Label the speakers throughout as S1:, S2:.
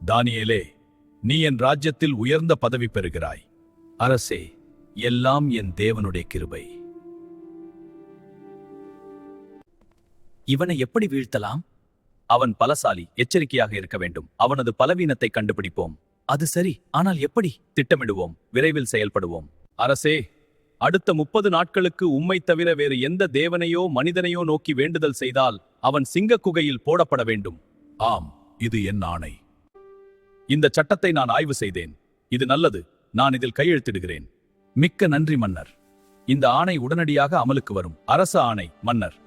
S1: தானியேலே, நீ என் ராஜ்யத்தில் உயர்ந்த பதவி பெறுகிறாய். அரசே, எல்லாம் என் தேவனுடைய கிருபை.
S2: இவனை எப்படி வீழ்த்தலாம்?
S1: அவன் பலசாலி, எச்சரிக்கையாக இருக்க வேண்டும். அவனது பலவீனத்தை கண்டுபிடிப்போம்.
S2: அது சரி, ஆனால் எப்படி?
S1: திட்டமிடுவோம், விரைவில் செயல்படுவோம். அரசே, அடுத்த 30 நாட்களுக்கு உம்மை தவிர வேறு எந்த தேவனையோ மனிதனையோ நோக்கி வேண்டுதல் செய்தால் அவன் சிங்கக் குகையில் போடப்பட வேண்டும். ஆம், இது என் ஆணை. இந்த சட்டத்தை நான் ஆய்வு செய்தேன். இது நல்லது. நான் இதில் கையெழுத்திடுகிறேன். மிக்க நன்றி மன்னர். இந்த ஆணை உடனடியாக அமலுக்கு வரும். அரச ஆணை மன்னர்.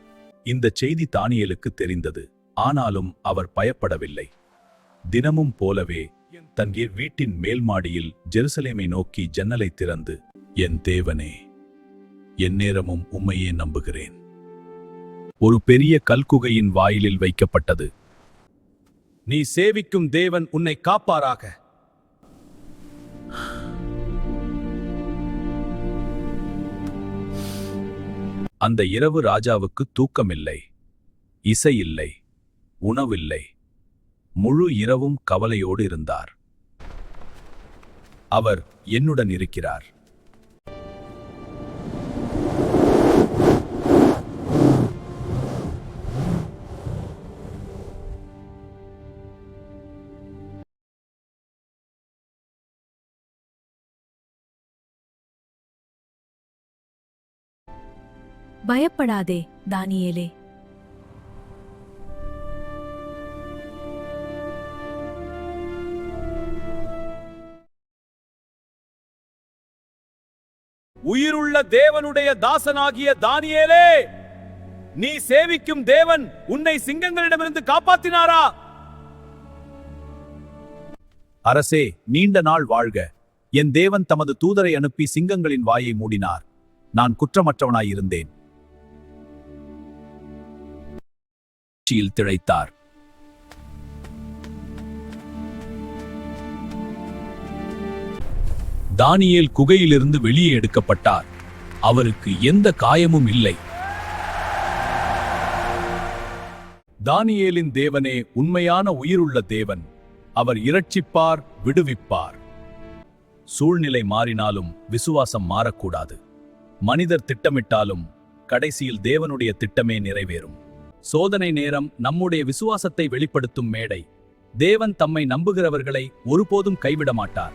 S1: இந்த செய்தி தானியேலுக்கு தெரிந்தது. ஆனாலும் அவர் பயப்படவில்லை. தினமும் போலவே தன் வீட்டின் மேல் மாடியில் ஜெருசலேமை நோக்கி ஜன்னலை திறந்து, என் தேவனே, எந்நேரமும் உம்மையே நம்புகிறேன். ஒரு பெரிய கல்குகையின் வாயிலில் வைக்கப்பட்டது. நீ சேவிக்கும் தேவன் உன்னை காப்பாராக. அந்த இரவு ராஜாவுக்கு தூக்கமில்லை, இசை இல்லை, உணவில்லை. முழு இரவும் கவலையோடு இருந்தார். அவர் என்னுடன் இருக்கிறார்.
S3: பயப்படாதே தானியேலே.
S1: உயிருள்ள தேவனுடைய தாசனாகிய தானியேலே, நீ சேவிக்கும் தேவன் உன்னை சிங்கங்களிடமிருந்து காப்பாற்றினாரா? அரசே, நீண்ட நாள் வாழ்க. என் தேவன் தமது தூதரை அனுப்பி சிங்கங்களின் வாயை மூடினார். நான் குற்றமற்றவனாயிருந்தேன். திளைத்தார். தானியேல் குகையிலிருந்து வெளியே எடுக்கப்பட்டார். அவருக்கு எந்த காயமும் இல்லை. தானியேலின் தேவனே உண்மையான உயிருள்ள தேவன். அவர் இரட்சிப்பார், விடுவிப்பார். சூழ்நிலை மாறினாலும் விசுவாசம் மாறக்கூடாது. மனிதர் திட்டமிட்டாலும் கடைசியில் தேவனுடைய திட்டமே நிறைவேறும். சோதனை நேரம் நம்முடைய விசுவாசத்தை வெளிப்படுத்தும் மேடை. தேவன் தம்மை நம்புகிறவர்களை ஒருபோதும் கைவிட மாட்டார்.